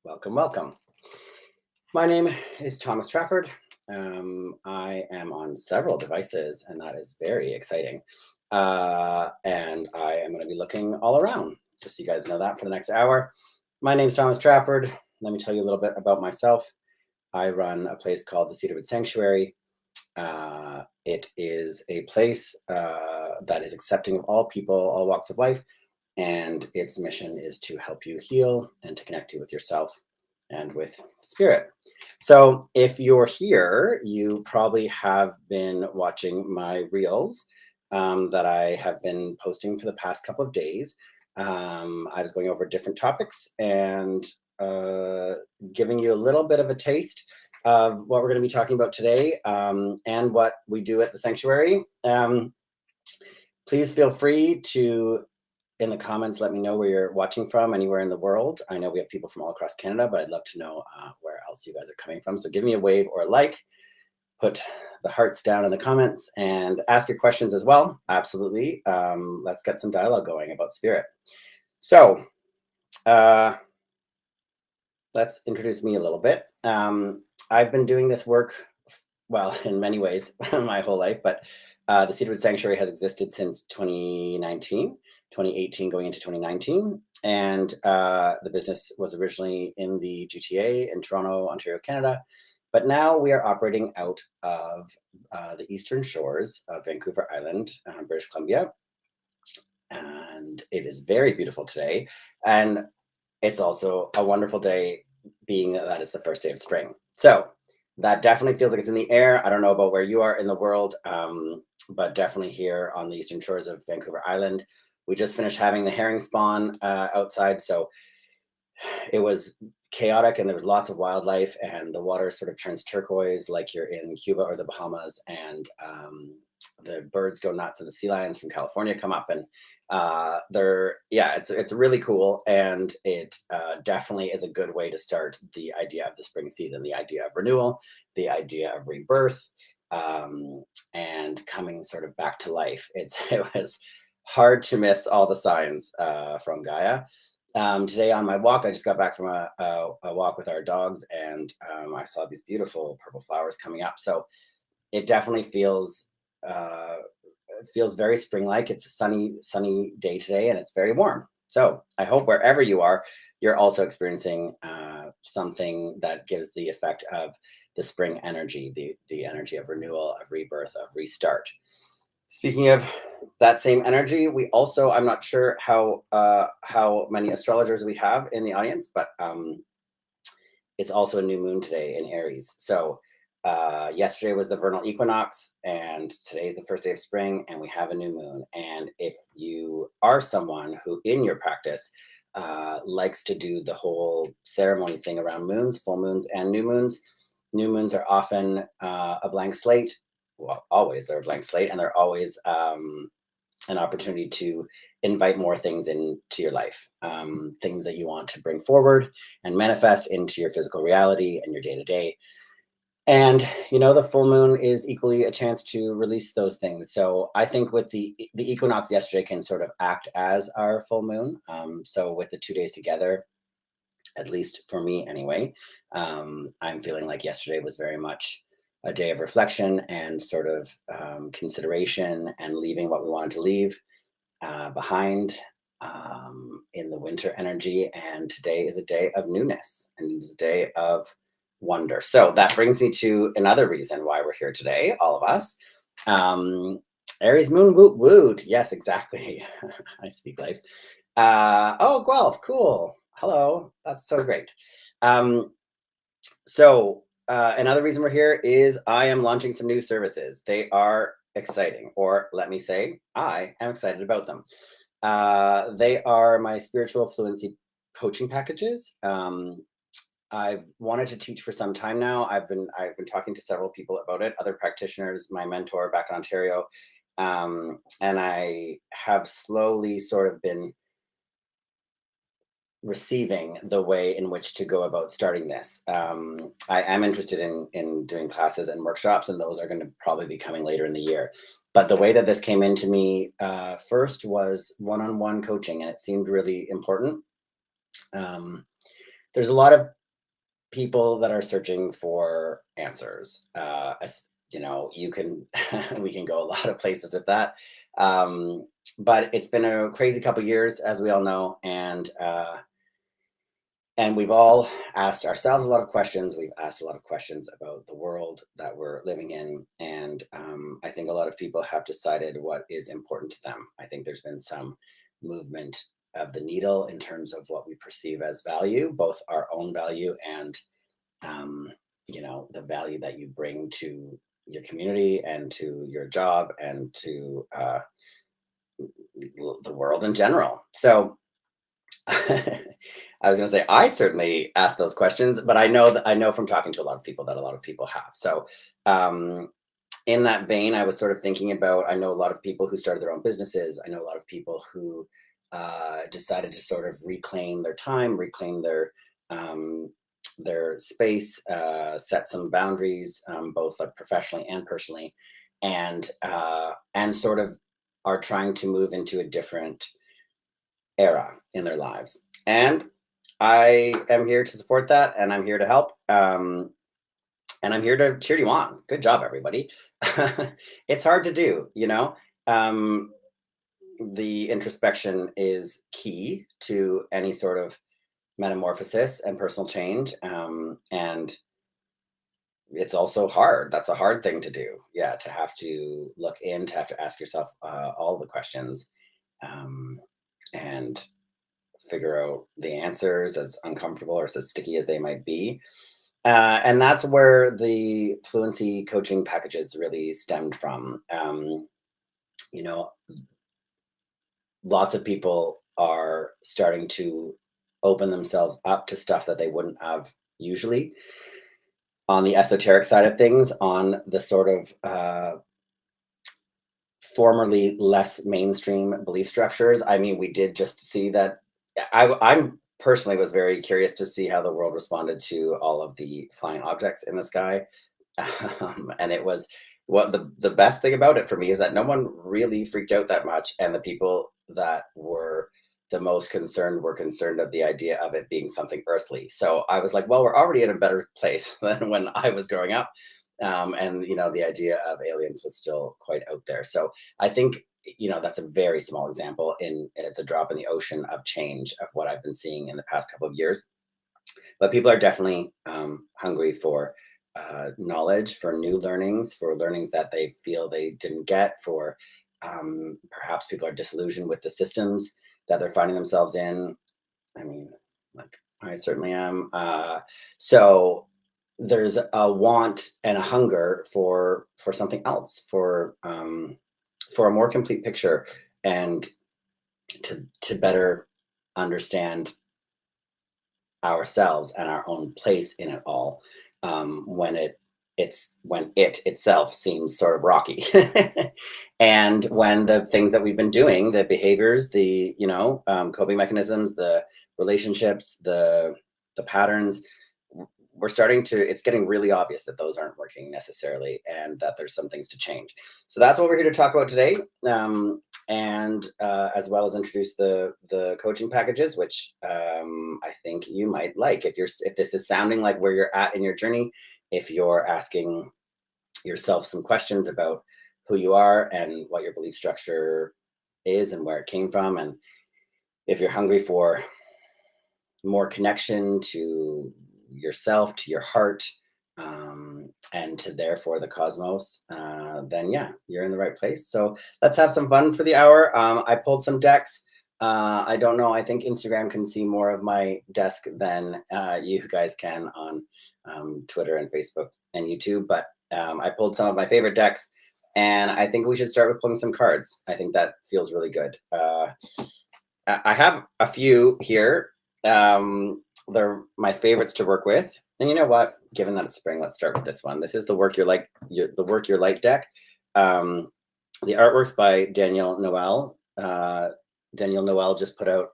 Welcome, welcome. My name is Thomas Trafford. I am on several devices, and that is very exciting. And I am going to be looking all around, just so you guys know that for the next hour. My name is Thomas Trafford. Let me tell you a little bit about myself. I run a place called the Cedarwood Sanctuary. It is a place that is accepting of all people, all walks of life, and its mission is to help you heal and to connect you with yourself and with spirit. So if you're here, you probably have been watching my reels that I have been posting for the past couple of days. I was going over different topics and giving you a little bit of a taste of what we're going to be talking about today, and what we do at the sanctuary. Please feel free to, in the comments, let me know where you're watching from, anywhere in the world. I know we have people from all across Canada, but I'd love to know where else you guys are coming from. So give me a wave or a like, put the hearts down in the comments, and ask your questions as well. Absolutely. Let's get some dialogue going about spirit. So let's introduce me a little bit. I've been doing this work, well, in many ways, my whole life, but the Cedarwood Sanctuary has existed since 2018 going into 2019. And the business was originally in the GTA in Toronto, Ontario, Canada. But now we are operating out of the eastern shores of Vancouver Island, British Columbia. And it is very beautiful today. And it's also a wonderful day, being that it's the first day of spring. So that definitely feels like it's in the air. I don't know about where you are in the world, but definitely here on the eastern shores of Vancouver Island. We just finished having the herring spawn outside, so it was chaotic and there was lots of wildlife, and the water sort of turns turquoise like you're in Cuba or the Bahamas, and the birds go nuts, and the sea lions from California come up, and it's really cool, and it definitely is a good way to start the idea of the spring season, the idea of renewal, the idea of rebirth, and coming sort of back to life. It was hard to miss all the signs from Gaia. Today on my walk, I just got back from a walk with our dogs, and I saw these beautiful purple flowers coming up. So it definitely feels very spring-like. It's a sunny day today, and it's very warm. So I hope wherever you are, you're also experiencing something that gives the effect of the spring energy, the energy of renewal, of rebirth, of restart. Speaking of that same energy, we also, I'm not sure how many astrologers we have in the audience, but it's also a new moon today in Aries. So yesterday was the vernal equinox, and today's the first day of spring, and we have a new moon. And if you are someone who in your practice likes to do the whole ceremony thing around moons, full moons and new moons are often a blank slate. Well, always they're a blank slate, and they're always an opportunity to invite more things into your life, things that you want to bring forward and manifest into your physical reality and your day-to-day. And the full moon is equally a chance to release those things. So I think with the equinox yesterday can sort of act as our full moon. So with the 2 days together, at least for me anyway, I'm feeling like yesterday was very much a day of reflection and sort of consideration and leaving what we wanted to leave behind in the winter energy. And today is a day of newness, and it's a day of wonder. So that brings me to another reason why we're here today, all of us. Aries moon, woot woot. Yes, exactly. I speak life. Oh, Guelph, cool. Hello. That's so great. So another reason we're here is I am launching some new services. They are exciting, or let me say, I am excited about them. They are my spiritual fluency coaching packages. I've wanted to teach for some time now. I've been talking to several people about it, other practitioners, my mentor back in Ontario, and I have slowly sort of been receiving the way in which to go about starting this. I am interested in doing classes and workshops, and those are going to probably be coming later in the year. But the way that this came into me first was one-on-one coaching, and it seemed really important. there's a lot of people that are searching for answers. You know, you can we can go a lot of places with that. Um, but it's been a crazy couple years, as we all know, and we've all asked ourselves a lot of questions. We've asked a lot of questions about the world that we're living in. And I think a lot of people have decided what is important to them. I think there's been some movement of the needle in terms of what we perceive as value, both our own value and, um, you know, the value that you bring to your community and to your job and to the world in general. So, I was going to say I certainly ask those questions, but I know from talking to a lot of people that a lot of people have. So, um, in that vein, I was sort of thinking about. I know a lot of people who started their own businesses. I know a lot of people who decided to sort of reclaim their time, reclaim um, their space, set some boundaries, both like professionally and personally, and sort of are trying to move into a different era in their lives. And I am here to support that, and I'm here to help. And I'm here to cheer you on. Good job, everybody. It's hard to do, you know. Um, the introspection is key to any sort of metamorphosis and personal change. And it's also hard. That's a hard thing to do. Yeah, to have to look in, to have to ask yourself all the questions, um, and figure out the answers, as uncomfortable or as sticky as they might be. And that's where the fluency coaching packages really stemmed from. You know, lots of people are starting to open themselves up to stuff that they wouldn't have usually on the esoteric side of things, on the sort of formerly less mainstream belief structures. I mean, we did just see that. I'm personally was very curious to see how the world responded to all of the flying objects in the sky. And it was what the best thing about it for me is that no one really freaked out that much, and the people that were the most concerned were concerned of the idea of it being something earthly. So I was like, well, we're already in a better place than when I was growing up. And you know, the idea of aliens was still quite out there. So I think, you know, that's a very small example. In It's a drop in the ocean of change of what I've been seeing in the past couple of years. But people are definitely hungry for knowledge, for new learnings, for learnings that they feel they didn't get, for perhaps people are disillusioned with the systems that they're finding themselves in. I mean, like I certainly am. So there's a want and a hunger for something else, for a more complete picture, and to better understand ourselves and our own place in it all, when when it itself seems sort of rocky. And when the things that we've been doing, the behaviors, the, you know, coping mechanisms, the relationships, the patterns, we're starting to, it's getting really obvious that those aren't working necessarily, and that there's some things to change. So that's what we're here to talk about today. And as well as introduce the coaching packages, which I think you might like. If this is sounding like where you're at in your journey, if you're asking yourself some questions about who you are and what your belief structure is and where it came from, and if you're hungry for more connection to yourself, to your heart, and to therefore the cosmos, then yeah, you're in the right place. So let's have some fun for the hour. I pulled some decks. I don't know. I think Instagram can see more of my desk than you guys can on Twitter and Facebook and YouTube. But I pulled some of my favorite decks, and I think we should start with pulling some cards. I think that feels really good. I have a few here. They're my favorites to work with. And you know what? Given that it's spring, let's start with this one. This is the Work Your Light deck. The artwork's by Danielle Noel. Danielle Noel just put out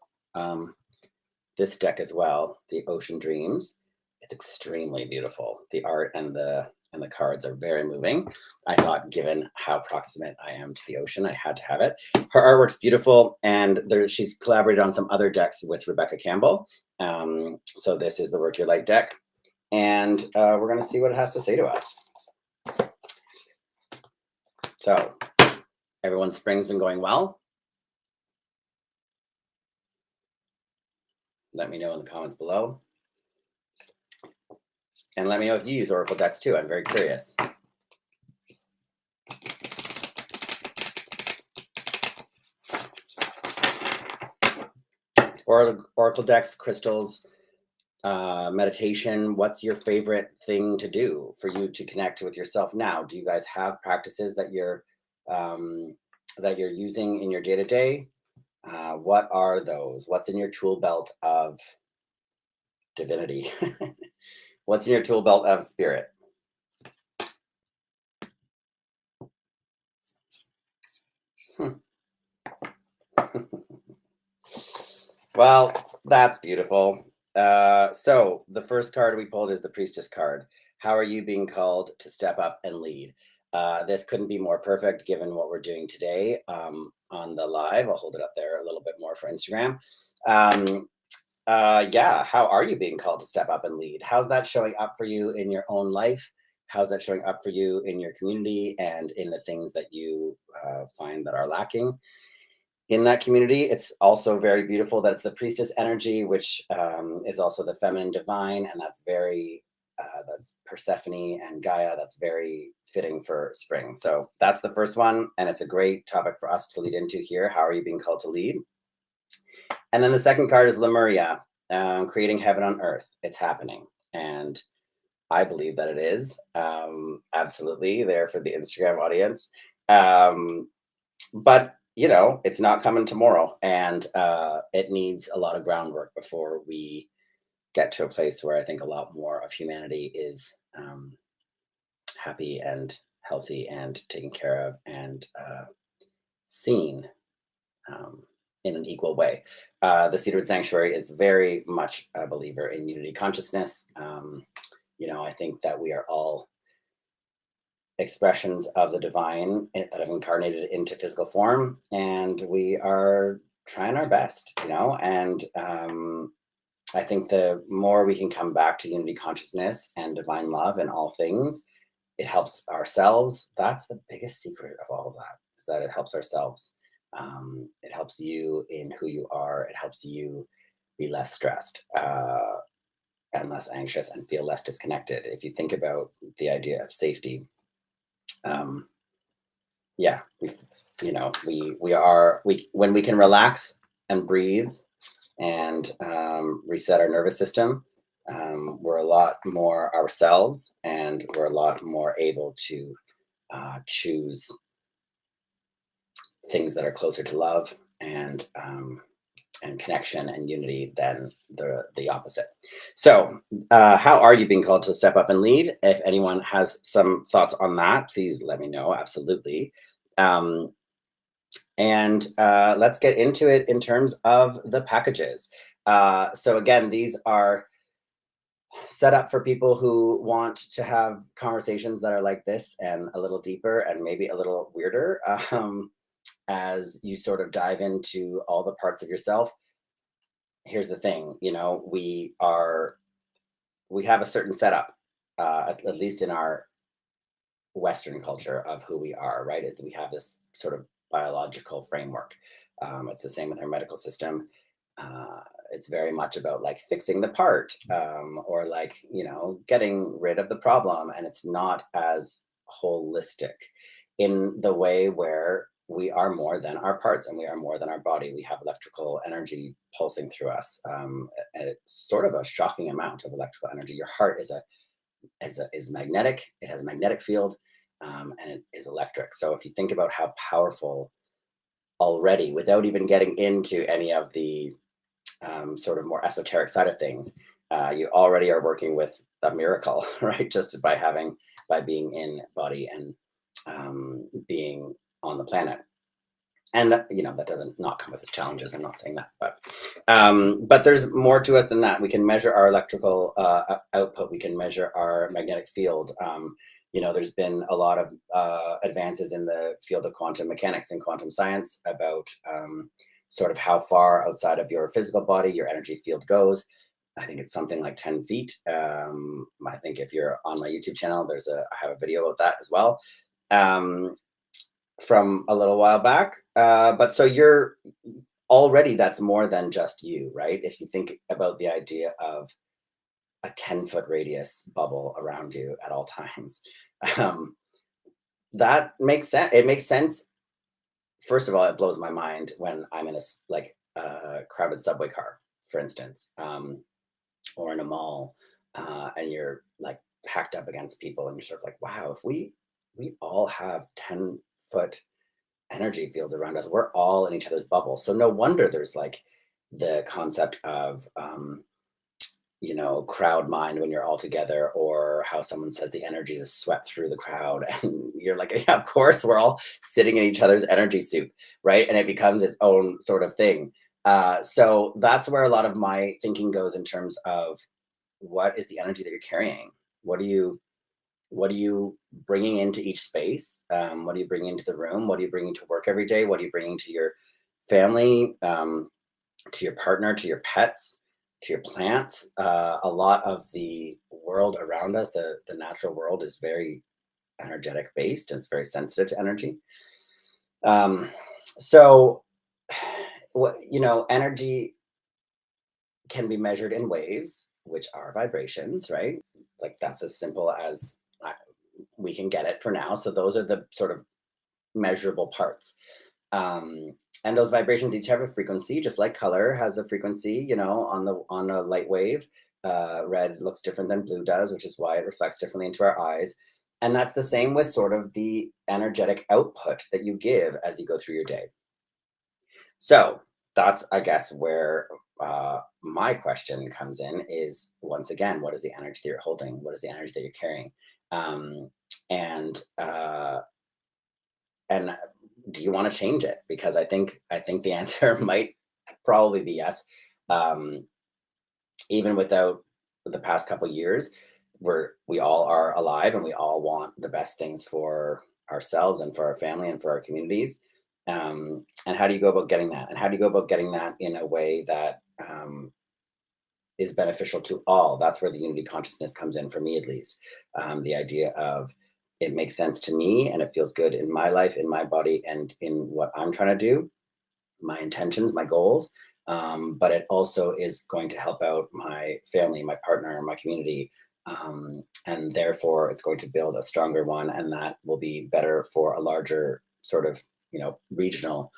this deck as well, the Ocean Dreams. It's extremely beautiful. The art and the cards are very moving. I thought, given how proximate I am to the ocean, I had to have it. Her artwork's beautiful, and she's collaborated on some other decks with Rebecca Campbell. So this is the Work Your Light deck, and we're going to see what it has to say to us. So, everyone's spring's been going well. Let me know in the comments below. And let me know if you use Oracle decks too. I'm very curious. Oracle decks, crystals, meditation. What's your favorite thing to do for you to connect with yourself now? Do you guys have practices that you're using in your day-to-day? What are those? What's in your tool belt of divinity? What's in your tool belt of spirit? Well, that's beautiful. So the first card we pulled is the Priestess card. How are you being called to step up and lead? This couldn't be more perfect given what we're doing today on the live. I'll hold it up there a little bit more for Instagram. Yeah, how are you being called to step up and lead? How's that showing up for you in your own life? How's that showing up for you in your community and in the things that you find that are lacking in that community? It's also very beautiful that it's the priestess energy, which is also the feminine divine, and that's very that's Persephone and Gaia. That's very fitting for spring. So that's the first one, and it's a great topic for us to lead into here. How are you being called to lead? And then the second card is Lemuria, creating heaven on earth. It's happening, and I believe that it is absolutely there for the Instagram audience. But you know, it's not coming tomorrow, and it needs a lot of groundwork before we get to a place where I think a lot more of humanity is happy and healthy and taken care of and seen in an equal way. The Cedarwood Sanctuary is very much a believer in unity consciousness. You know, I think that we are all expressions of the divine that have incarnated into physical form, and we are trying our best, you know, and I think the more we can come back to unity consciousness and divine love in all things, it helps ourselves. That's the biggest secret of all of that, is that it helps ourselves. It helps you in who you are. It helps you be less stressed and less anxious and feel less disconnected. If you think about the idea of safety, yeah, when we can relax and breathe and reset our nervous system, we're a lot more ourselves, and we're a lot more able to choose things that are closer to love and connection and unity than the opposite. So how are you being called to step up and lead? If anyone has some thoughts on that, please let me know. Absolutely. And let's get into it in terms of the packages. So again, these are set up for people who want to have conversations that are like this and a little deeper and maybe a little weirder as you sort of dive into all the parts of yourself. Here's the thing, you know, we have a certain setup, at least in our Western culture, of who we are, right? We have this sort of biological framework. It's the same with our medical system. It's very much about like fixing the part or like, you know, getting rid of the problem. And it's not as holistic in the way where we are more than our parts and we are more than our body. We have electrical energy pulsing through us. And it's sort of a shocking amount of electrical energy. Your heart is magnetic. It has a magnetic field and it is electric. So if you think about how powerful already, without even getting into any of the sort of more esoteric side of things, you already are working with a miracle, right? Just by being in body and being on the planet. And that doesn't not come with its challenges. I'm not saying that, but there's more to us than that. We can measure our electrical output. We can measure our magnetic field. There's been a lot of advances in the field of quantum mechanics and quantum science about sort of how far outside of your physical body your energy field goes. I think it's something like 10 feet. I think if you're on my YouTube channel, I have a video about that as well. From a little while back. But so you're already, that's more than just you, right? If you think about the idea of a 10-foot radius bubble around you at all times, um, that makes sense. It makes sense. First of all, it blows my mind when I'm in a crowded subway car, for instance, or in a mall, and you're like packed up against people, and you're sort of like, wow, if we all have 10-foot energy fields around us. We're all in each other's bubbles. So no wonder there's like the concept of, crowd mind when you're all together, or how someone says the energy is swept through the crowd. And you're like, yeah, of course, we're all sitting in each other's energy soup, right? And it becomes its own sort of thing. So that's where a lot of my thinking goes in terms of what is the energy that you're carrying? What do you what are you bringing into each space? What are you bringing into the room? What are you bringing to work every day? What are you bringing to your family, to your partner, to your pets, to your plants? A lot of the world around us, the natural world, is very energetic based, and it's very sensitive to energy. So, energy can be measured in waves, which are vibrations, right? Like that's as simple as we can get it for now. So those are the sort of measurable parts. Um, and those vibrations each have a frequency, just like color has a frequency. On a light wave, red looks different than blue does, which is why it reflects differently into our eyes. And that's the same with sort of the energetic output that you give as you go through your day. So that's, I guess, where my question comes in is, once again, what is the energy that you're holding? What is the energy that you're carrying? Um, and and do you want to change it? Because I think the answer might probably be yes. Um, Even without the past couple years, where we all are alive and we all want the best things for ourselves and for our family and for our communities. And how do you go about getting that? And how do you go about getting that in a way that is beneficial to all? That's where the unity consciousness comes in, for me at least. The idea of, it makes sense to me and it feels good in my life, in my body, and in what I'm trying to do, my intentions, my goals. But it also is going to help out my family, my partner, my community. And therefore, it's going to build a stronger one, and that will be better for a larger sort of, regional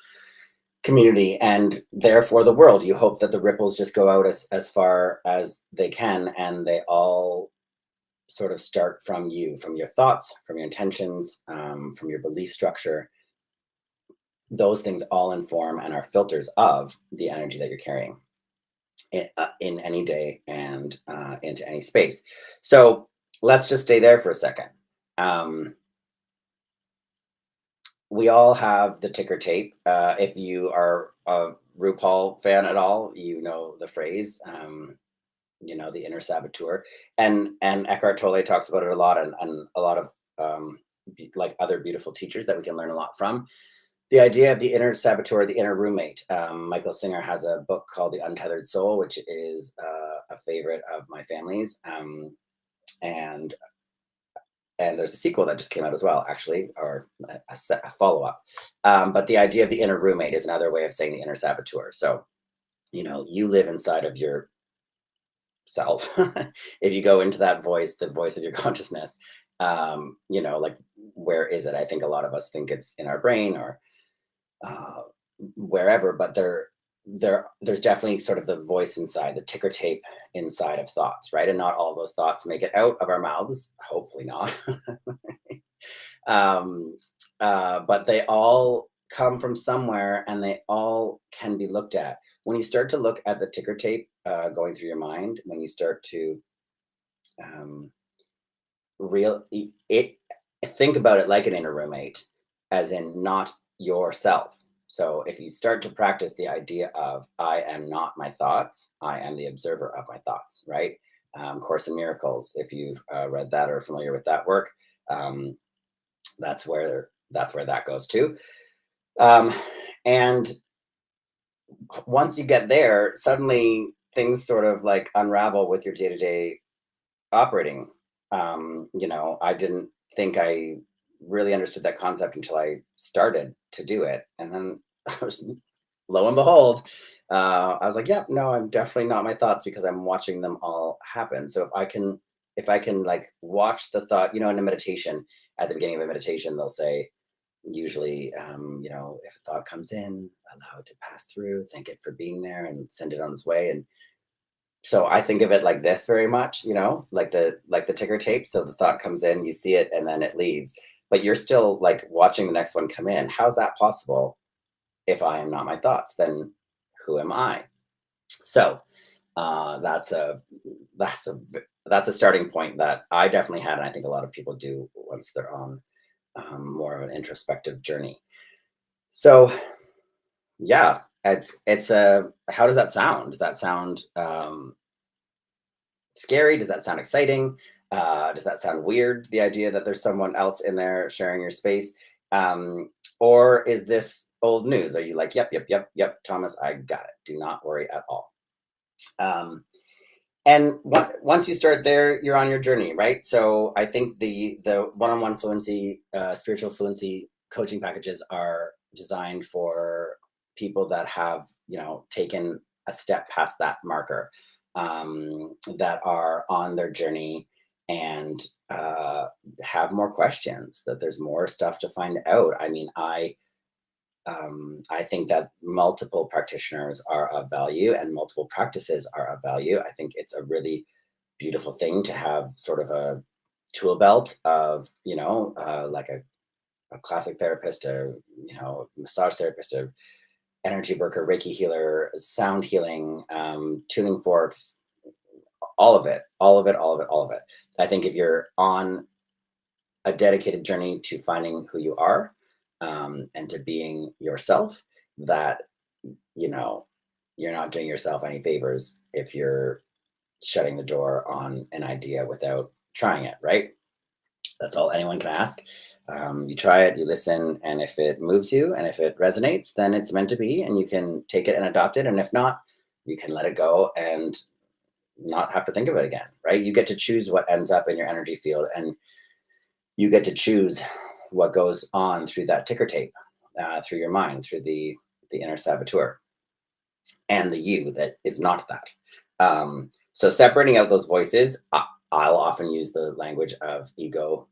community, and therefore the world. You hope that the ripples just go out as far as they can, and they all sort of start from you, from your thoughts, from your intentions, from your belief structure. Those things all inform and are filters of the energy that you're carrying in any day, and into any space. So let's just stay there for a second. Um, we all have the ticker tape. If you are a RuPaul fan at all, you know the phrase, the inner saboteur. And Eckhart Tolle talks about it a lot, and a lot of like other beautiful teachers that we can learn a lot from. The idea of the inner saboteur, the inner roommate. Michael Singer has a book called The Untethered Soul, which is a favorite of my family's. And there's a sequel that just came out as well, actually, or a follow-up. But the idea of the inner roommate is another way of saying the inner saboteur. So, you live inside of your self. If you go into that voice, the voice of your consciousness, like, where is it? I think a lot of us think it's in our brain, or uh, wherever, but there's definitely sort of the voice inside, the ticker tape inside of thoughts, right? And not all those thoughts make it out of our mouths, hopefully not. um, but they all come from somewhere, and they all can be looked at. When you start to look at the ticker tape going through your mind, when you start to um, real it think about it like an inner roommate, as in not yourself. So if you start to practice the idea of I am not my thoughts, I am the observer of my thoughts, right? Course in Miracles, if you've read that or are familiar with that work, um, that's where that goes to. Um, and once you get there, suddenly things sort of like unravel with your day to day operating. I didn't think I really understood that concept until I started to do it. And then I was, lo and behold, I was like, yep, no, I'm definitely not my thoughts because I'm watching them all happen. So if I can like watch the thought, in a meditation, at the beginning of a meditation, they'll say, usually, if a thought comes in, allow it to pass through, thank it for being there and send it on its way. And so I think of it like this very much, like the ticker tape. So the thought comes in, you see it, and then it leaves. But you're still like watching the next one come in. How's that possible if I am not my thoughts? Then who am I? So that's a that's a starting point that I definitely had, and I think a lot of people do once they're on more of an introspective journey. So yeah, it's a how does that sound? Does that sound scary? Does that sound exciting? Does that sound weird? The idea that there's someone else in there sharing your space, um, or is this old news? Are you like, yep, yep, yep, yep, Thomas, I got it. Do not worry at all. Um, and once you start there, you're on your journey, right? So I think the one-on-one fluency, spiritual fluency coaching packages are designed for people that have taken a step past that marker, that are on their journey and have more questions. That there's more stuff to find out. I mean, I think that multiple practitioners are of value and multiple practices are of value. I think it's a really beautiful thing to have sort of a tool belt of, like a classic therapist, massage therapist, a energy worker, Reiki healer, sound healing, tuning forks, all of it, all of it, all of it, all of it. I think if you're on a dedicated journey to finding who you are, and to being yourself, that you know you're not doing yourself any favors if you're shutting the door on an idea without trying it, right? That's all anyone can ask. You try it, you listen, and if it moves you and if it resonates, then it's meant to be, and you can take it and adopt it. And if not, you can let it go and not have to think of it again, right? You get to choose what ends up in your energy field, and you get to choose what goes on through that ticker tape, through your mind, through the inner saboteur, and the you that is not that. So separating out those voices, I'll often use the language of ego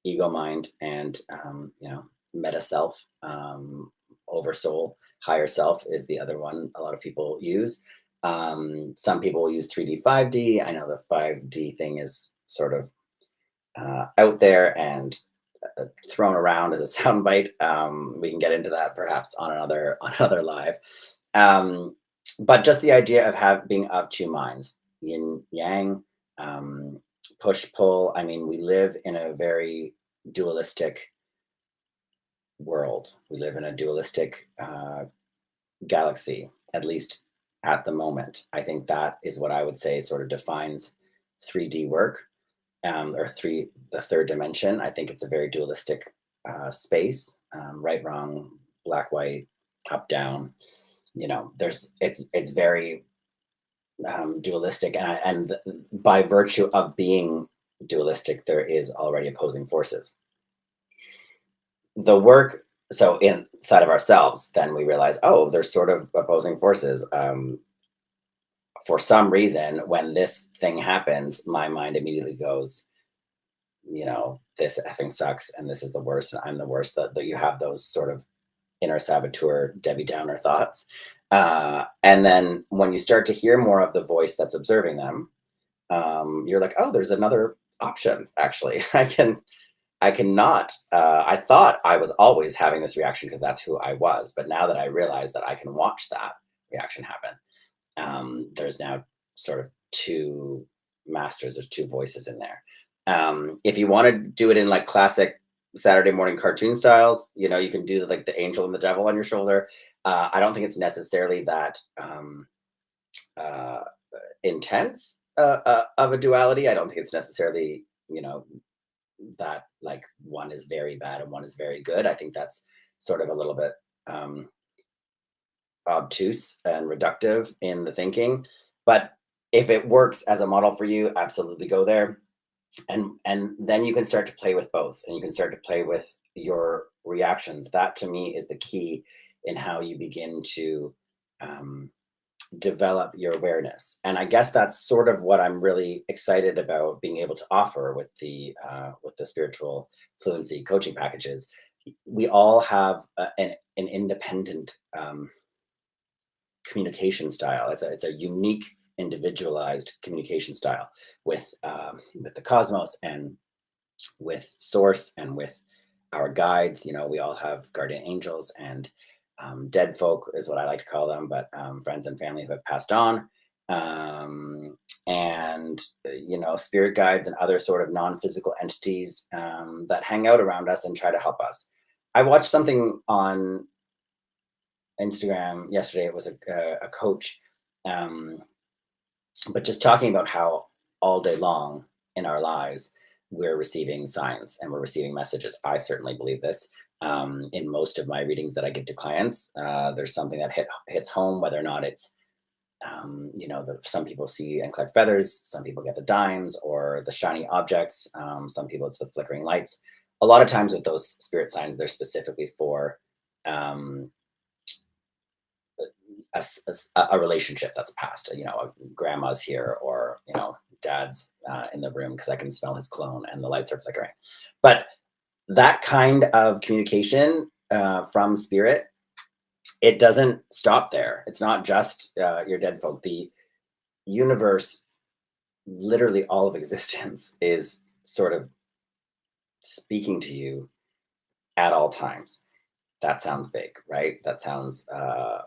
mind, and meta self, over soul. Higher self is the other one a lot of people use. Some people will use 3D, 5D. I know the 5D thing is sort of out there and thrown around as a soundbite. We can get into that perhaps on another on another live. Um, but just the idea of being of two minds, yin yang, um, push pull. I mean, we live in a very dualistic world. We live in a dualistic galaxy, at least at the moment. I think that is what I would say sort of defines 3D work, or the third dimension. I think it's a very dualistic space, right, wrong, black, white, up, down. It's very dualistic, and by virtue of being dualistic, there is already opposing forces. The work, so inside of ourselves, then we realize, oh, there's sort of opposing forces. For some reason, when this thing happens, my mind immediately goes, this effing sucks and this is the worst and I'm the worst. That you have those sort of inner saboteur, Debbie Downer thoughts. And then when you start to hear more of the voice that's observing them, you're like, oh, there's another option. Actually, I cannot. I thought I was always having this reaction because that's who I was. But now that I realize that I can watch that reaction happen, there's now sort of two masters, there's two voices in there. If you want to do it in like classic Saturday morning cartoon styles. You can do like the angel and the devil on your shoulder. I don't think it's necessarily that uh, intense of a duality. I don't think it's necessarily, that like one is very bad and one is very good. I think that's sort of a little bit um, obtuse and reductive in the thinking. But if it works as a model for you, absolutely go there. And then you can start to play with both, and you can start to play with your reactions. That to me is the key in how you begin to um, develop your awareness. And I guess that's sort of what I'm really excited about being able to offer with the spiritual fluency coaching packages. We all have an independent communication style. It's a unique, individualized communication style with the cosmos and with source and with our guides. We all have guardian angels and dead folk is what I like to call them, but friends and family who have passed on. And spirit guides and other sort of non-physical entities that hang out around us and try to help us. I watched something on Instagram yesterday. It was a coach, um, but just talking about how all day long in our lives we're receiving signs and we're receiving messages. I certainly believe this. In most of my readings that I give to clients, there's something that hits home, whether or not it's some people see and collect feathers, some people get the dimes or the shiny objects, some people it's the flickering lights. A lot of times with those spirit signs, they're specifically for um, a relationship that's past. Grandma's here, or dad's in the room because I can smell his cologne and the lights are flickering. But that kind of communication from spirit, it doesn't stop there. It's not just your dead folk. The universe, literally all of existence, is sort of speaking to you at all times. That sounds big, right? That sounds a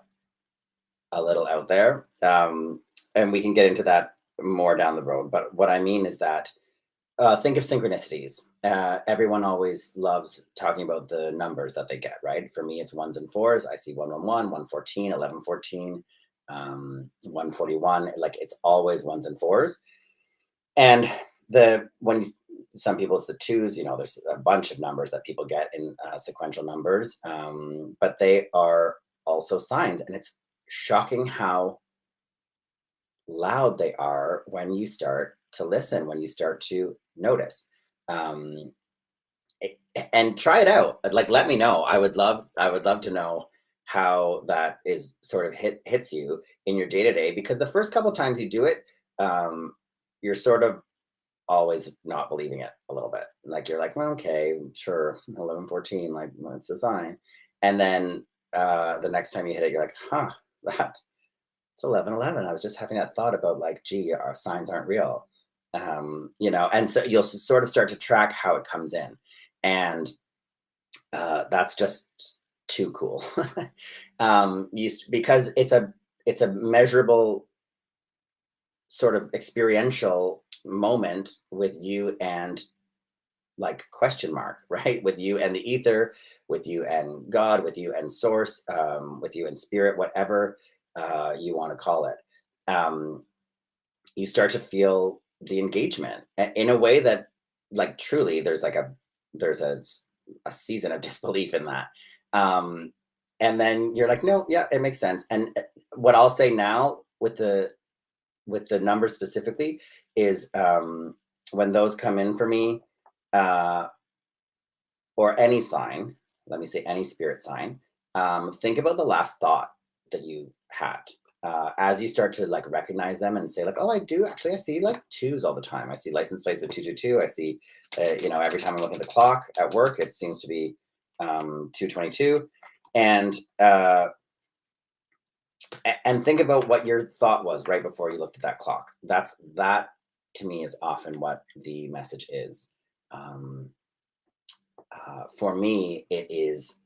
little out there. And we can get into that more down the road. But what I mean is that think of synchronicities. Everyone always loves talking about the numbers that they get, right? For me, it's ones and fours. I see 111, 114, 1114, 141. Like it's always ones and fours. And some people it's the twos. There's a bunch of numbers that people get in sequential numbers, but they are also signs, and it's shocking how loud they are when you start to listen, when you start to notice. Um, and try it out. Like, let me know. I would love to know how that is sort of hits you in your day to day, because the first couple times you do it, you're sort of always not believing it a little bit. Like you're like, well, okay, sure, 1114, like what's the sign? And then the next time you hit it, you're like, huh, that it's 1111. I was just having that thought about like, gee, our signs aren't real. And so you'll sort of start to track how it comes in. And that's just too cool. Because it's a measurable sort of experiential moment with you and like question mark, right? With you and the ether, with you and God, with you and source, with you and spirit, whatever you want to call it. Um, you start to feel the engagement in a way that like truly there's a season of disbelief in that. Um, and then you're like, no, yeah, it makes sense. And what I'll say now with the numbers specifically is when those come in for me, uh, or any sign, let me say any spirit sign, think about the last thought that you had. As you start to like recognize them and say like, oh, I do actually, I see like twos all the time. I see license plates with 222. I see, every time I look at the clock at work, it seems to be 222. And and think about what your thought was right before you looked at that clock. That to me is often what the message is. Um, for me, it is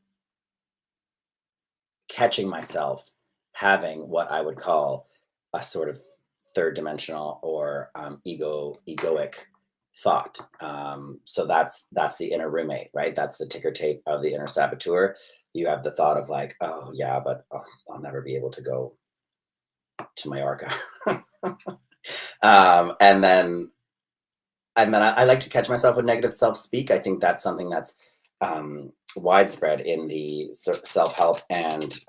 catching myself having what I would call a sort of third dimensional or egoic thought. So that's the inner roommate, right? That's the ticker tape of the inner saboteur. You have the thought of like, oh yeah, but I'll never be able to go to Mallorca. And then I like to catch myself with negative self-speak. I think that's something that's widespread in the self-help and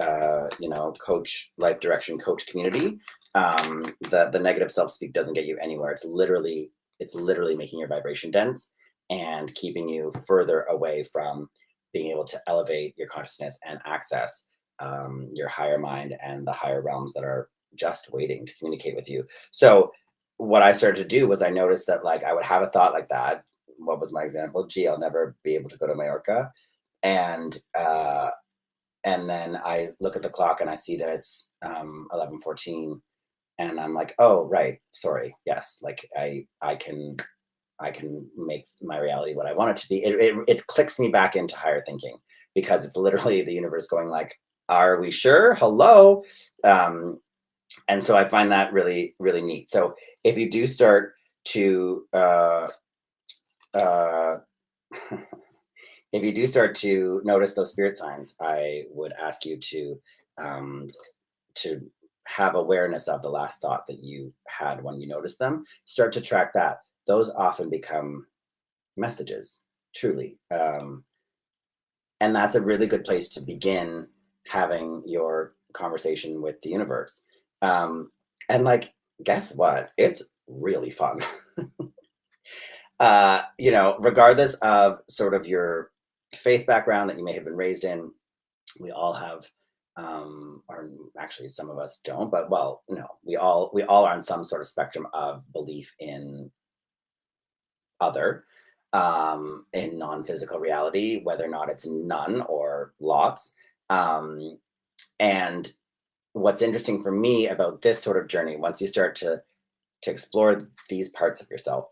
coach life direction coach community. The negative self-speak doesn't get you anywhere. It's literally making your vibration dense and keeping you further away from being able to elevate your consciousness and access your higher mind and the higher realms that are just waiting to communicate with you. So what I started to do was I noticed that like I would have a thought like that. What was my example? Gee, I'll never be able to go to Mallorca. And then I look at the clock and I see that it's 11:14, and I'm like, oh right, sorry, yes, like I can make my reality what I want it to be. It clicks me back into higher thinking because it's literally the universe going like, are we sure? Hello. And so I find that really, really neat. So if you do start to uh, if you do start to notice those spirit signs, I would ask you um, to have awareness of the last thought that you had when you noticed them. Start to track that. Those often become messages, truly, and that's a really good place to begin having your conversation with the universe. Um, and like, guess what? It's really fun. Regardless of sort of your faith background that you may have been raised in, we all have, or actually some of us don't, but well, no, we all are on some sort of spectrum of belief in other, in non-physical reality, whether or not it's none or lots. Um, and what's interesting for me about this sort of journey, once you start to explore these parts of yourself,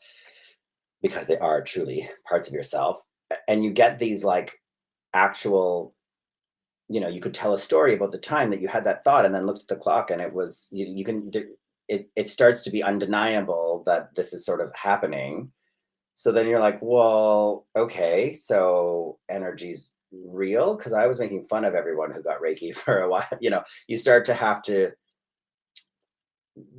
because they are truly parts of yourself, and you get these like actual, you could tell a story about the time that you had that thought and then looked at the clock and it was you can it starts to be undeniable that this is sort of happening. So then you're like, well, okay, so energy's real, because I was making fun of everyone who got Reiki for a while. You start to have to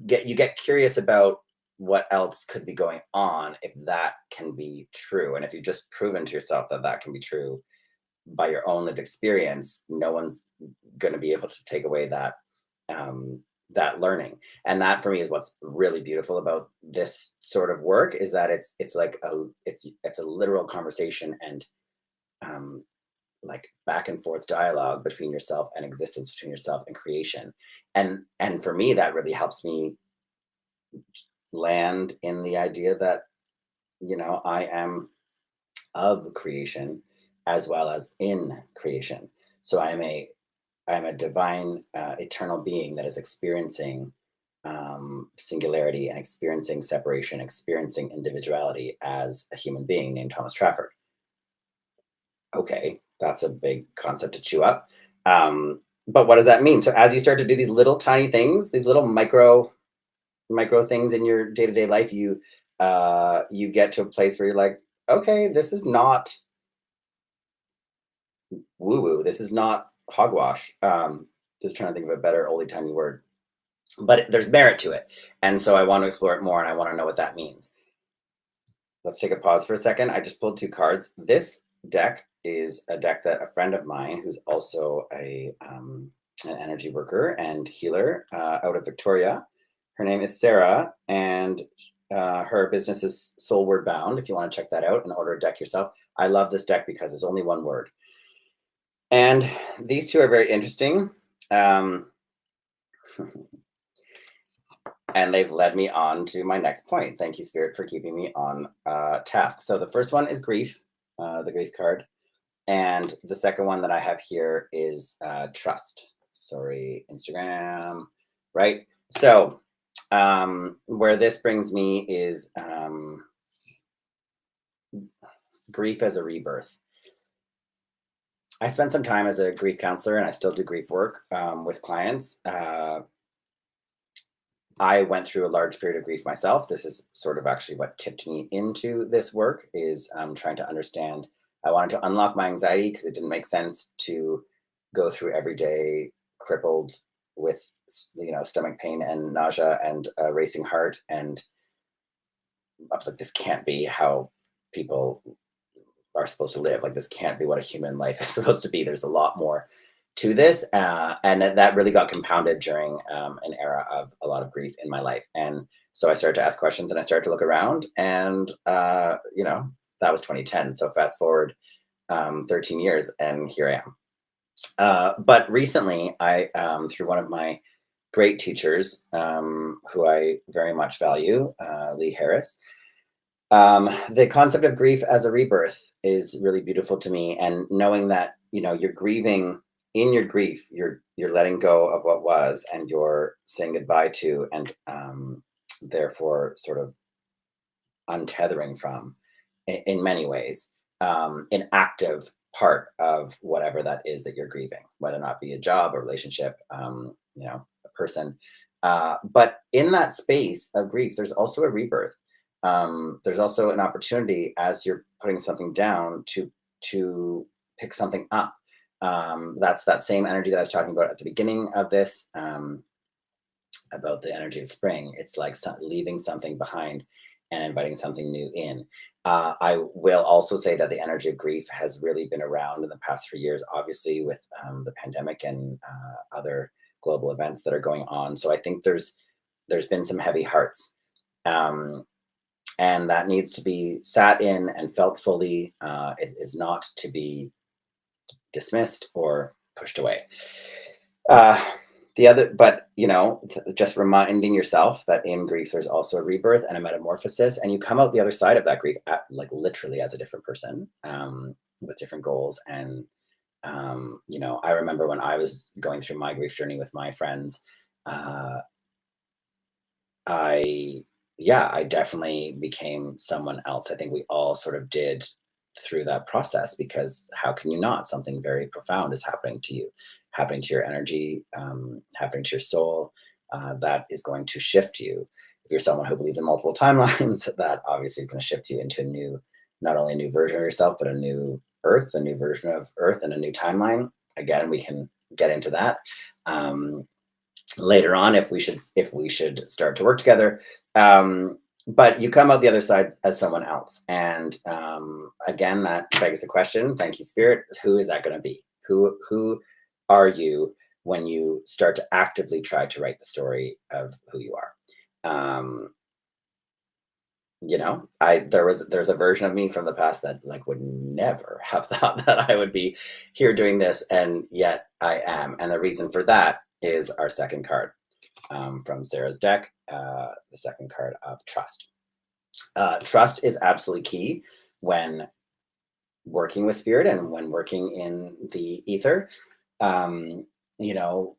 get curious about what else could be going on, if that can be true. And if you've just proven to yourself that that can be true by your own lived experience, no one's going to be able to take away that learning. And that for me is what's really beautiful about this sort of work, is that it's like it's a literal conversation and um, like back and forth dialogue between yourself and existence, between yourself and creation. And for me, that really helps me land in the idea that I am of creation as well as in creation. So I'm a divine, eternal being that is experiencing singularity and experiencing separation, experiencing individuality as a human being named Thomas Trafford. Okay, that's a big concept to chew up. But what does that mean? So as you start to do these little tiny things, these little micro things in your day-to-day life, you get to a place where you're like, okay, this is not woo woo. This is not hogwash. Just trying to think of a better oldie timey word, but there's merit to it. And so I want to explore it more and I want to know what that means. Let's take a pause for a second. I just pulled two cards. This deck is a deck that a friend of mine, who's also an energy worker and healer out of Victoria. Her name is Sarah, and her business is Soul Word Bound. If you want to check that out and order a deck yourself. I love this deck because it's only one word. And these two are very interesting. Um, and they've led me on to my next point. Thank you, Spirit, for keeping me on task. So the first one is grief, the grief card. And the second one that I have here is trust. Sorry, Instagram, right? So where this brings me is grief as a rebirth. I spent some time as a grief counselor, and I still do grief work with clients. I went through a large period of grief myself. This is sort of actually what tipped me into this work, is trying to understand. I wanted to unlock my anxiety because it didn't make sense to go through every day crippled with stomach pain and nausea and a racing heart. And I was like, this can't be how people are supposed to live. Like, this can't be what a human life is supposed to be. There's a lot more to this, and that really got compounded during an era of a lot of grief in my life. And so I started to ask questions, and I started to look around, and that was 2010. So fast forward 13 years, and here I am. But recently, I through one of my great teachers, who I very much value, Lee Harris. The concept of grief as a rebirth is really beautiful to me, and knowing that you're grieving in your grief, you're letting go of what was, and you're saying goodbye to, and therefore sort of untethering from, in many ways, an active part of whatever that is that you're grieving, whether or not be a job, a relationship, a person. But in that space of grief, there's also a rebirth. There's also an opportunity, as you're putting something down, to pick something up. That's that same energy that I was talking about at the beginning of this, about the energy of spring. It's like leaving something behind and inviting something new in. I will also say that the energy of grief has really been around in the past 3 years, obviously, with the pandemic and other global events that are going on. So I think there's been some heavy hearts. Um, and that needs to be sat in and felt fully. It is not to be dismissed or pushed away. Uh, but just reminding yourself that in grief, there's also a rebirth and a metamorphosis, and you come out the other side of that grief, like literally as a different person, with different goals. And I remember when I was going through my grief journey with my friends, uh, I yeah, I definitely became someone else. I think we all sort of did through that process, because how can you not? Something very profound is happening to you, happening to your energy, happening to your soul, that is going to shift you. If you're someone who believes in multiple timelines, that obviously is going to shift you into a new, not only a new version of yourself, but a new Earth, a new version of Earth, and a new timeline. Again, we can get into that. Later on, if we should start to work together. But you come out the other side as someone else, and again, that begs the question, thank you, spirit, who is that going to be? Who are you when you start to actively try to write the story of who you are? um there's a version of me from the past that, like, would never have thought that I would be here doing this, and yet I am. And the reason for that is our second card, from Sarah's deck, the second card of trust. Trust is absolutely key when working with spirit and when working in the ether. Um, you know,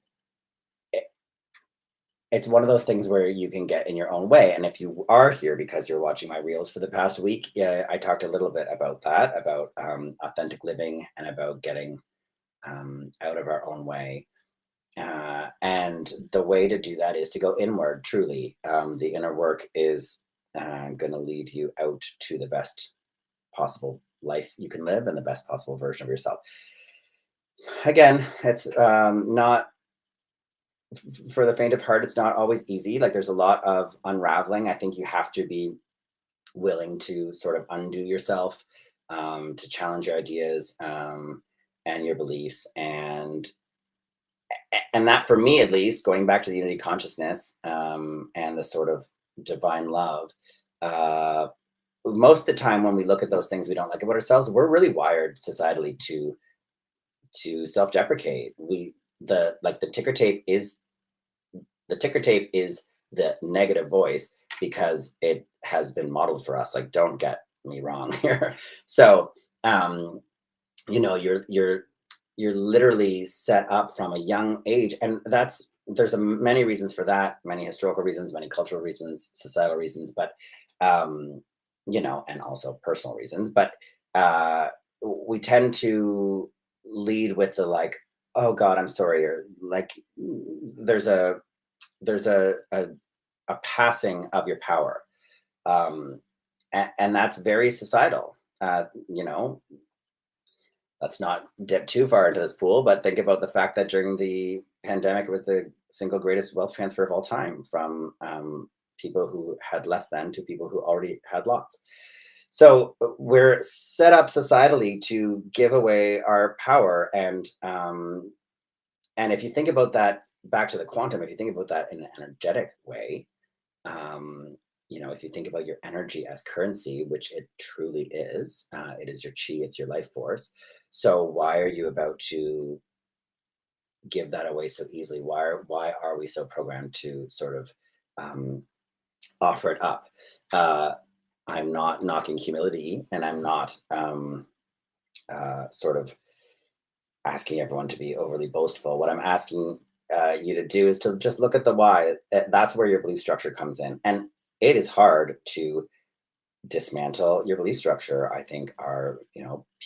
it's one of those things where you can get in your own way. And if you are here because you're watching my reels for the past week, yeah, I talked a little bit about that, about authentic living, and about getting out of our own way. And the way to do that is to go inward, truly. The inner work is going to lead you out to the best possible life you can live and the best possible version of yourself. Again, it's not for the faint of heart. It's not always easy. Like, there's a lot of unraveling. I think you have to be willing to sort of undo yourself, to challenge your ideas, and your beliefs, and that, for me at least, going back to the unity consciousness, and the sort of divine love, uh, most of the time when we look at those things we don't like about ourselves, we're really wired societally to self-deprecate. The ticker tape is the negative voice, because it has been modeled for us. Like, don't get me wrong here. So um you're literally set up from a young age, and there's many reasons for that, many historical reasons, many cultural reasons, societal reasons, but and also personal reasons. But uh we tend to lead with the, like, oh God, I'm sorry, or like there's a a passing of your power. And that's very societal. You know, let's not dip too far into this pool, but think about the fact that during the pandemic, it was the single greatest wealth transfer of all time from people who had less than to people who already had lots. So we're set up societally to give away our power, and if you think about that back to the quantum, if you think about that in an energetic way, um, you know, if you think about your energy as currency, which it truly is, it is your chi, it's your life force. So why are you about to give that away so easily? Why are we so programmed to sort of um, offer it up? Uh, I'm not knocking humility, and I'm not sort of asking everyone to be overly boastful. What I'm asking you to do is to just look at the why. That's where your belief structure comes in, and it is hard to dismantle your belief structure. I think our,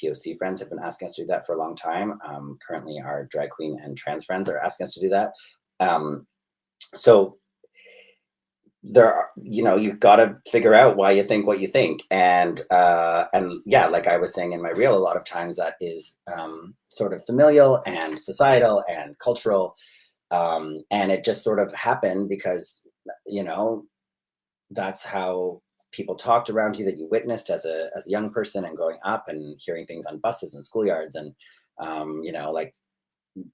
POC friends have been asking us to do that for a long time. Currently, our drag queen and trans friends are asking us to do that. Um, so there are, you've got to figure out why you think what you think, and yeah, like I was saying in my reel, a lot of times that is sort of familial and societal and cultural, and it just sort of happened because you know that's how people talked around you, that you witnessed as a young person and growing up and hearing things on buses and schoolyards, and like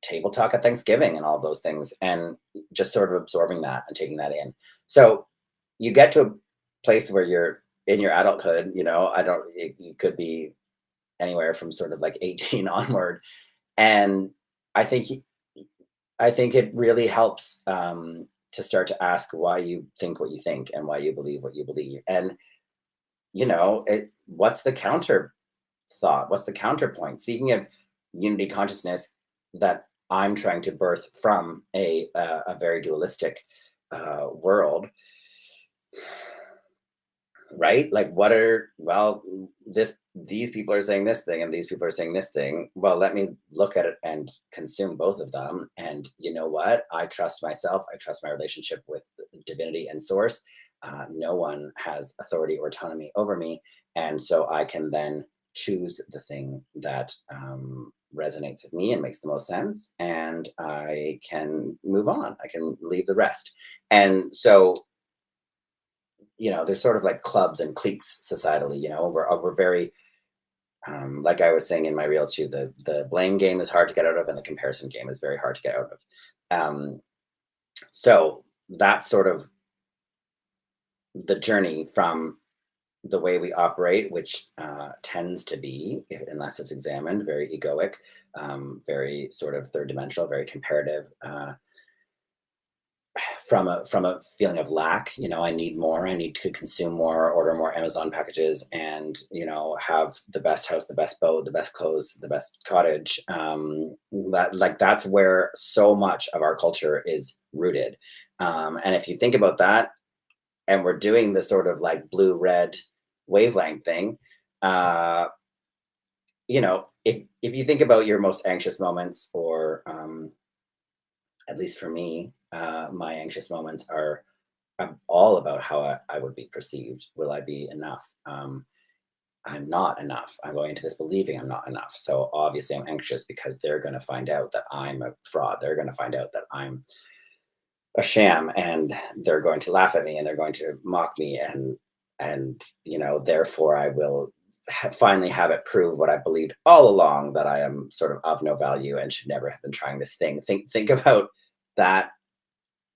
table talk at Thanksgiving and all of those things, and just sort of absorbing that and taking that in. So you get to a place where you're in your adulthood, I don't, you could be anywhere from sort of like 18 onward. And I think, I think it really helps to start to ask why you think what you think and why you believe what you believe. And, what's the counter thought? What's the counterpoint? Speaking of unity consciousness, that I'm trying to birth from a very dualistic world, right? Like, these people are saying this thing and these people are saying this thing. Well, let me look at it and consume both of them. And you know what? I trust myself. I trust my relationship with divinity and source. No one has authority or autonomy over me, and so I can then choose the thing that resonates with me and makes the most sense, and I can move on. I can leave the rest. And so, there's sort of like clubs and cliques societally. We're very, like I was saying in my reel too, the blame game is hard to get out of, and the comparison game is very hard to get out of. So that's sort of the journey from the way we operate, which tends to be, unless it's examined, very egoic, very sort of third dimensional, very comparative, from a feeling of lack. I need more. I need to consume more, order more Amazon packages, and have the best house, the best boat, the best clothes, the best cottage. That's where so much of our culture is rooted. And if you think about that, and we're doing this sort of like blue red wavelength thing, if you think about your most anxious moments, or at least for me, my anxious moments are all about how I would be perceived. Will I be enough? I'm not enough. I'm going into this believing I'm not enough. So obviously I'm anxious because they're going to find out that I'm a fraud. They're going to find out that I'm a sham, and they're going to laugh at me and they're going to mock me, and therefore I will finally have it prove what I believed all along, that I am sort of no value and should never have been trying this thing. Think about that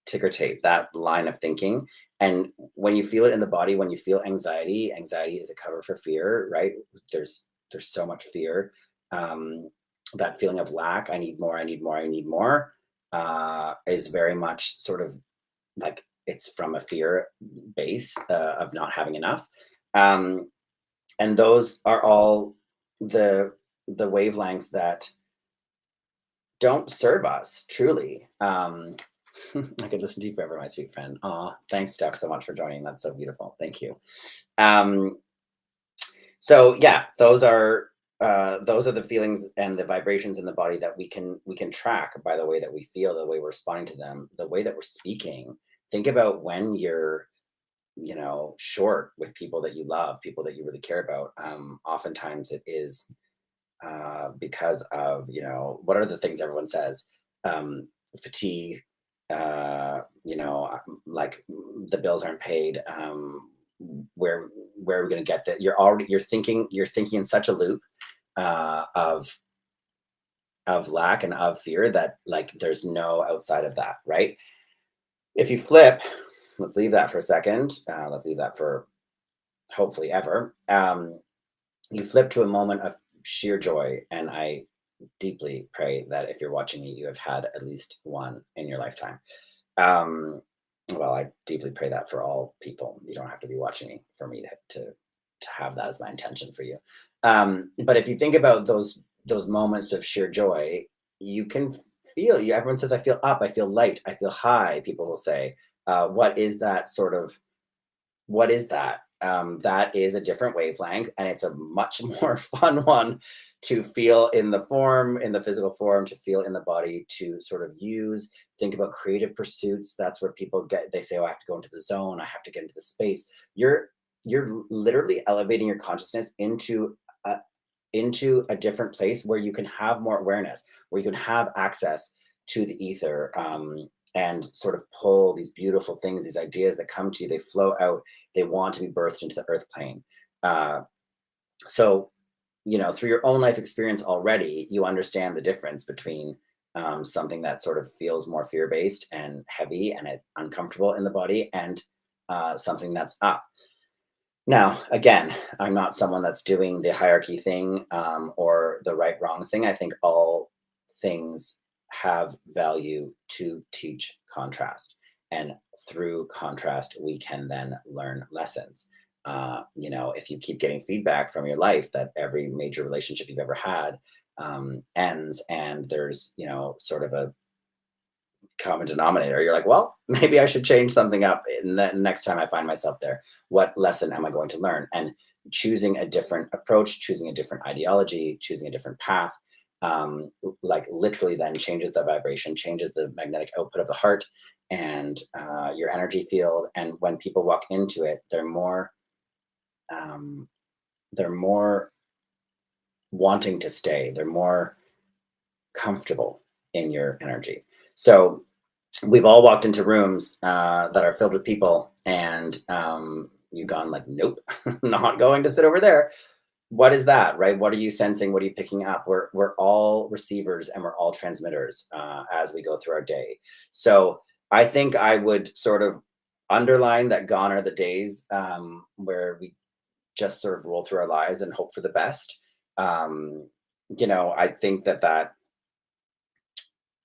ticker tape, that line of thinking. And when you feel it in the body, when you feel anxiety is a cover for fear, right? There's so much fear. That feeling of lack, I need more, I need more, I need more, is very much sort of like, it's from a fear base of not having enough. And those are all the wavelengths that don't serve us truly. I could listen to you forever, my sweet friend. Aw, thanks, Steph, so much for joining. That's so beautiful. Thank you. So yeah, those are the feelings and the vibrations in the body that we can track by the way that we feel, the way we're responding to them, the way that we're speaking. think about when you're, short with people that you love, people that you really care about. Oftentimes it is because of, what are the things everyone says? Fatigue, like the bills aren't paid. Where where are we going to get that? You're thinking in such a loop of lack and of fear that like there's no outside of that, right? If you flip, let's leave that for a second. Let's leave that for hopefully ever. You flip to a moment of sheer joy, and I deeply pray that if you're watching me, you have had at least one in your lifetime. Um, well, I deeply pray that for all people. You don't have to be watching me for me to have that as my intention for you. But if you think about those moments of sheer joy, you can feel. Everyone says, "I feel up. I feel light. I feel high." People will say, "What is that sort of? What is that?" That is a different wavelength, and it's a much more fun one to feel in the physical form, to feel in the body, to sort of use. Think about creative pursuits. That's where people they say, "Oh, I have to go into the zone. I have to get into the space." You're literally elevating your consciousness a, into a different place where you can have more awareness, where you can have access to the ether, and sort of pull these beautiful things, these ideas that come to you. They flow out. They want to be birthed into the earth plane. So, through your own life experience already, you understand the difference between something that sort of feels more fear based and heavy and uncomfortable in the body, and something that's up. Now, again, I'm not someone that's doing the hierarchy thing, or the right wrong thing. I think all things have value to teach contrast. And through contrast, we can then learn lessons. If you keep getting feedback from your life that every major relationship you've ever had ends, and there's, sort of a common denominator, you're like, well, maybe I should change something up in the next time I find myself there. What lesson am I going to learn? And choosing a different approach, choosing a different ideology, choosing a different path, like literally then changes the vibration, changes the magnetic output of the heart, and your energy field. And when people walk into it, um, they're more wanting to stay. They're more comfortable in your energy. So we've all walked into rooms that are filled with people, and you've gone like, nope, not going to sit over there. What is that, right? What are you sensing? What are you picking up? We're all receivers, and we're all transmitters as we go through our day. So I think I would sort of underline that gone are the days where we just sort of roll through our lives and hope for the best. Um, I think that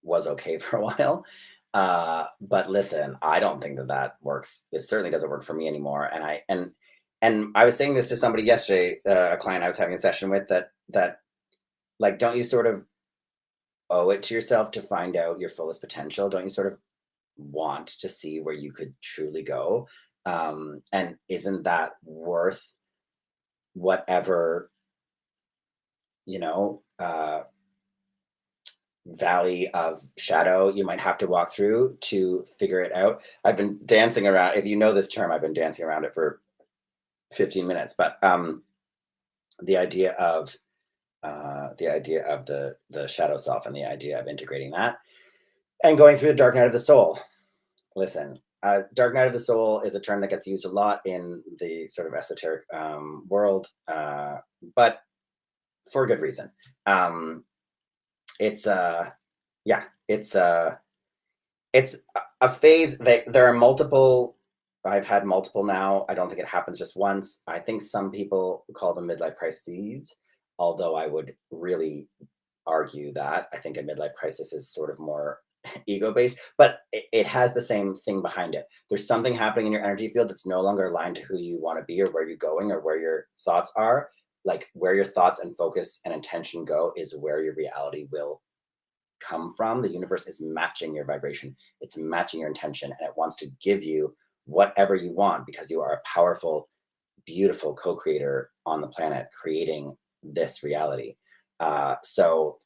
was okay for a while. But listen, I don't think that works. It certainly doesn't work for me anymore. And I was saying this to somebody yesterday, a client I was having a session with, that like, don't you sort of owe it to yourself to find out your fullest potential? Don't you sort of want to see where you could truly go? And isn't that worth whatever, you know, uh, valley of shadow you might have to walk through to figure it out? I've been dancing around, if you know this term, I've been dancing around it for 15 minutes, but the idea of the shadow self, and the idea of integrating that and going through the dark night of the soul. Listen, dark night of the soul is a term that gets used a lot in the sort of esoteric world, but for a good reason. It's yeah, it's a phase that there are multiple. I've had multiple now. I don't think it happens just once. I think some people call them midlife crises, although I would really argue that I think a midlife crisis is sort of more ego based, but it has the same thing behind it. There's something happening in your energy field that's no longer aligned to who you want to be, or where you're going, or where your thoughts are. Like, where your thoughts and focus and intention go is where your reality will come from. The universe is matching your vibration, it's matching your intention, and it wants to give you whatever you want, because you are a powerful, beautiful co-creator on the planet, creating this reality. So,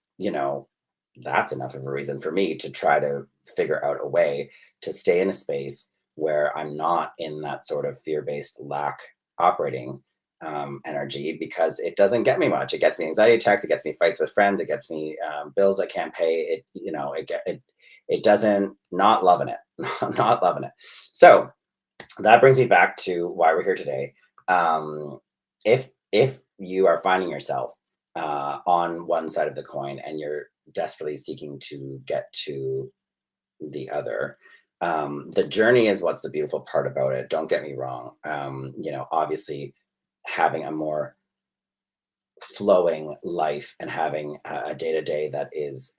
that's enough of a reason for me to try to figure out a way to stay in a space where I'm not in that sort of fear-based lack operating energy, because it doesn't get me much. It gets me anxiety attacks. It gets me fights with friends. It gets me bills I can't pay. It doesn't, not loving it, not loving it. So that brings me back to why we're here today. If you are finding yourself on one side of the coin and you're desperately seeking to get to the other, the journey is what's the beautiful part about it. Don't get me wrong. Obviously, having a more flowing life and having a day to day that is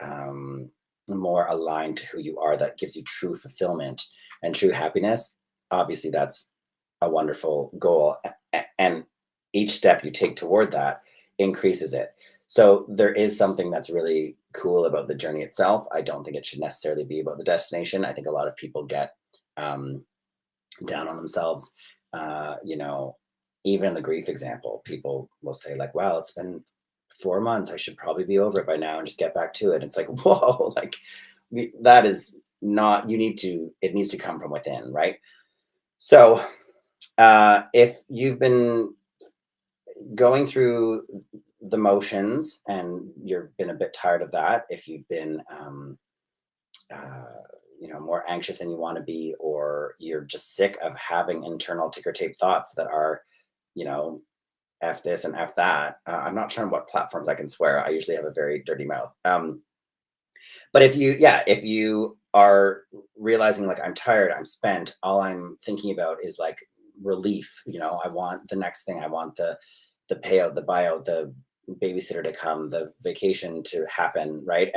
more aligned to who you are, that gives you true fulfillment and true happiness. Obviously, that's a wonderful goal. And each step you take toward that increases it. So there is something that's really cool about the journey itself. I don't think it should necessarily be about the destination. I think a lot of people get um, down on themselves. Uh, you know, Even in the grief example, people will say, like, wow, it's been 4 months. I should probably be over it by now and just get back to it. It's like, whoa, like that is not, it needs to come from within, right? So if you've been going through the motions and you've been a bit tired of that, if you've been uh, more anxious than you want to be, or you're just sick of having internal ticker tape thoughts that are, you know, F this and F that. I'm not sure on what platforms I can swear. I usually have a very dirty mouth. But if you are realizing, like, I'm tired, I'm spent, all I'm thinking about is like relief. I want the next thing. I want the payout, the buyout, the babysitter to come, the vacation to happen, right?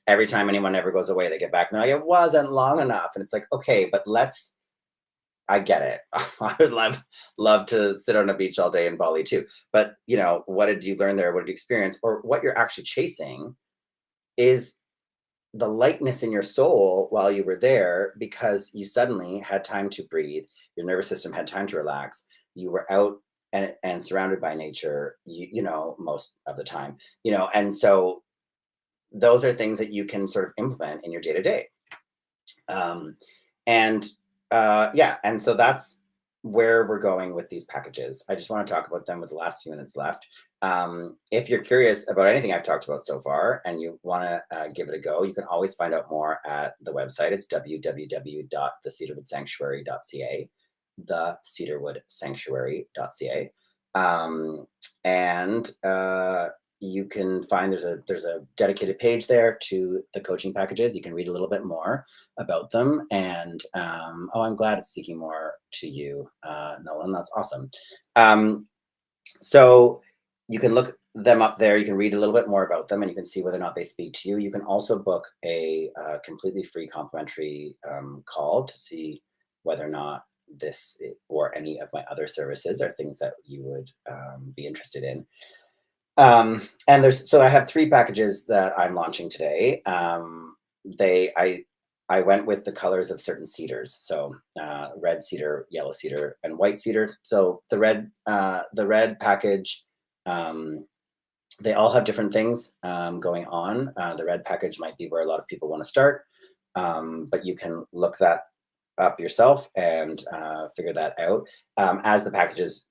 Every time anyone ever goes away, they get back and they're like, it wasn't long enough. And it's like, okay, but I get it. I would love to sit on a beach all day in Bali too. But what did you learn there? What did you experience? Or what you're actually chasing is the lightness in your soul while you were there, because you suddenly had time to breathe. Your nervous system had time to relax. You were out and surrounded by nature, most of the time, and so those are things that you can sort of implement in your day to day. And yeah, and so that's where we're going with these packages. I just want to talk about them with the last few minutes left. If you're curious about anything I've talked about so far and you want to give it a go, you can always find out more at the website. It's www.thecedarwoodsanctuary.ca, thecedarwoodsanctuary.ca. And you can find there's a dedicated page there to the coaching packages. You can read a little bit more about them. And I'm glad it's speaking more to you, Nolan. That's awesome. So you can look them up there. You can read a little bit more about them, and you can see whether or not they speak to you. You can also book a completely free complimentary call to see whether or not this or any of my other services are things that you would be interested in. So I have 3 packages that I'm launching today. I went with the colors of certain cedars, so red cedar, yellow cedar, and white cedar. So the red package, they all have different things going on. The red package might be where a lot of people want to start, but you can look that up yourself and figure that out. As the packages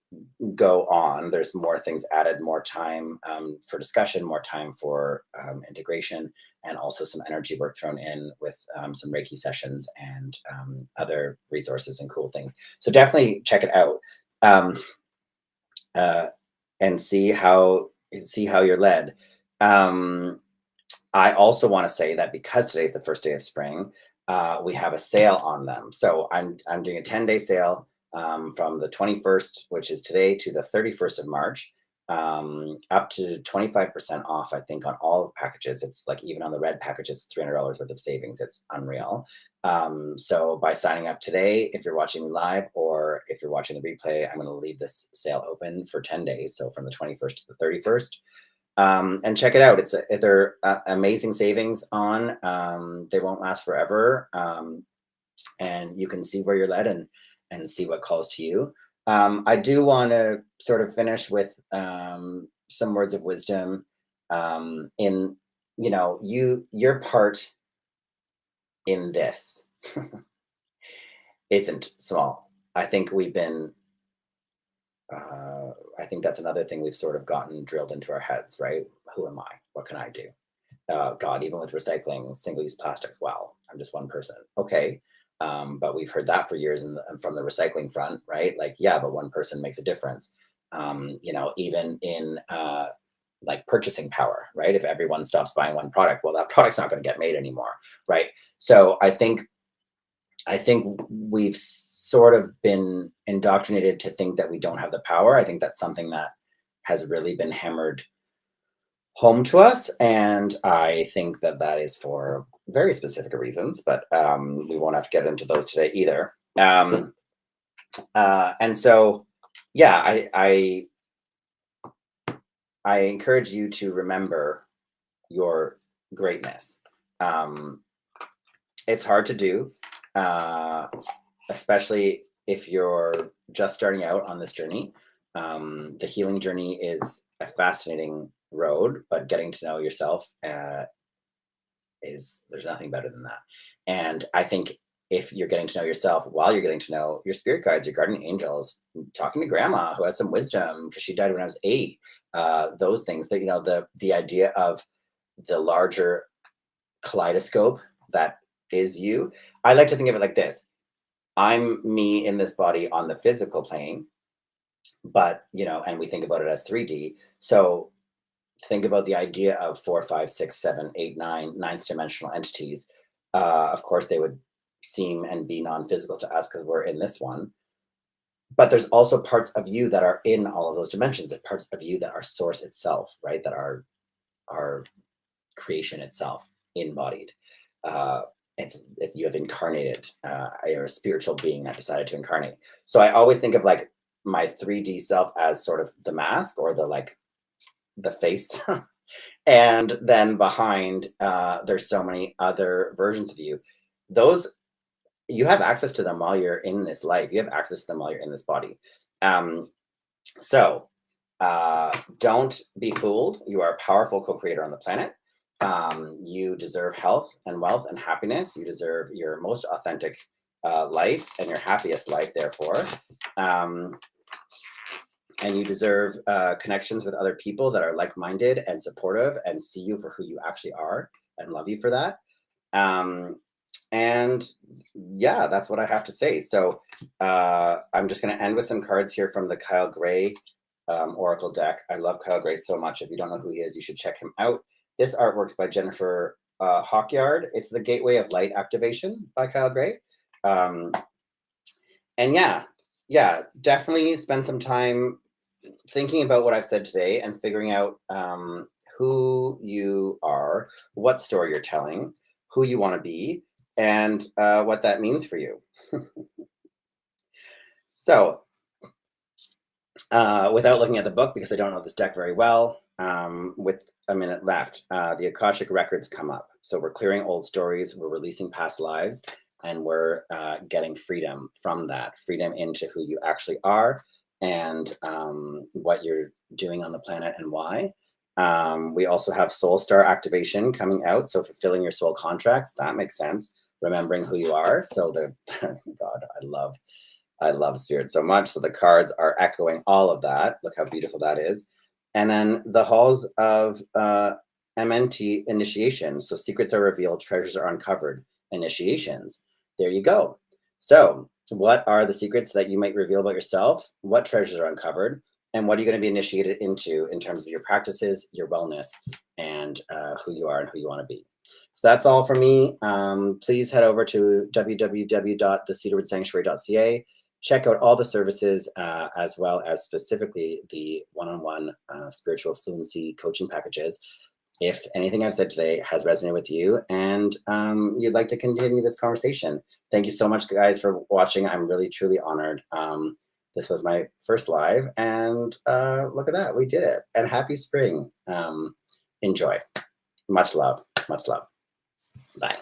go on, there's more things added, more time for discussion, more time for integration, and also some energy work thrown in with some Reiki sessions and other resources and cool things. So definitely check it out, um, uh, and see how you're led. Um, I also want to say that because today's the first day of spring, we have a sale on them. So I'm doing a 10-day sale from the 21st, which is today, to the 31st of March, up to 25% off, I think, on all the packages. It's like, even on the red package, it's $300 worth of savings. It's unreal. So by signing up today, if you're watching me live or if you're watching the replay, I'm going to leave this sale open for 10 days. So from the 21st to the 31st. And check it out. They're amazing savings on. They won't last forever, and you can see where you're led and see what calls to you. I do want to sort of finish with some words of wisdom. In your part in this isn't small. I think I think that's another thing we've sort of gotten drilled into our heads, right? Who am I? What can I do? God, even with recycling single-use plastic, wow, I'm just one person. Okay. But we've heard that for years from the recycling front, right? Like, yeah, but one person makes a difference. Even in like purchasing power, right? If everyone stops buying one product, well, that product's not going to get made anymore, right? So I think we've sort of been indoctrinated to think that we don't have the power. I think that's something that has really been hammered home to us, and I think that that is for very specific reasons, but we won't have to get into those today either. And so, yeah, I encourage you to remember your greatness. Um, it's hard to do, uh, especially if you're just starting out on this journey. The healing journey is a fascinating road, but getting to know yourself there's nothing better than that. And I think if you're getting to know yourself while you're getting to know your spirit guides, your guardian angels, talking to grandma who has some wisdom because she died when I was 8, those things that, the idea of the larger kaleidoscope that is you. I like to think of it like this. I'm me in this body on the physical plane, but, and we think about it as 3D. So think about the idea of 4, 5, 6, 7, 8, 9, ninth dimensional entities. Of course, they would seem and be non-physical to us because we're in this one. But there's also parts of you that are in all of those dimensions. There's parts of you that are source itself, right? That are creation itself, embodied. You have incarnated. You're a spiritual being that decided to incarnate. So I always think of like my 3D self as sort of the mask or the face. And then behind, there's so many other versions of you. Those, you have access to them while you're in this life. You have access to them while you're in this body. So don't be fooled. You are a powerful co-creator on the planet. You deserve health and wealth and happiness. You deserve your most authentic life and your happiest life, therefore. And you deserve connections with other people that are like-minded and supportive and see you for who you actually are and love you for that. And yeah, that's what I have to say. So I'm just going to end with some cards here from the Kyle Gray Oracle deck. I love Kyle Gray so much. If you don't know who he is, you should check him out. This artwork's by Jennifer Hawkyard. It's The Gateway of Light Activation by Kyle Gray. And yeah, definitely spend some time thinking about what I've said today and figuring out who you are, what story you're telling, who you want to be, and what that means for you. So, without looking at the book, because I don't know this deck very well, with a minute left, the Akashic records come up. So we're clearing old stories, we're releasing past lives, and we're getting freedom from that, freedom into who you actually are and what you're doing on the planet and why. We also have Soul Star activation coming out. So fulfilling your soul contracts, that makes sense. Remembering who you are. So God, I love spirit so much. So the cards are echoing all of that. Look how beautiful that is. And then the halls of MNT initiation. So secrets are revealed, treasures are uncovered, initiations. There you go. So what are the secrets that you might reveal about yourself? What treasures are uncovered? And what are you going to be initiated into in terms of your practices, your wellness, and who you are and who you want to be? So that's all for me. Please head over to www.thecedarwoodsanctuary.ca. Check out all the services, as well as specifically the one-on-one spiritual fluency coaching packages. If anything I've said today has resonated with you and you'd like to continue this conversation, thank you so much, guys, for watching. I'm really, truly honored. This was my first live, and look at that. We did it. And happy spring. Enjoy. Much love. Much love. Bye.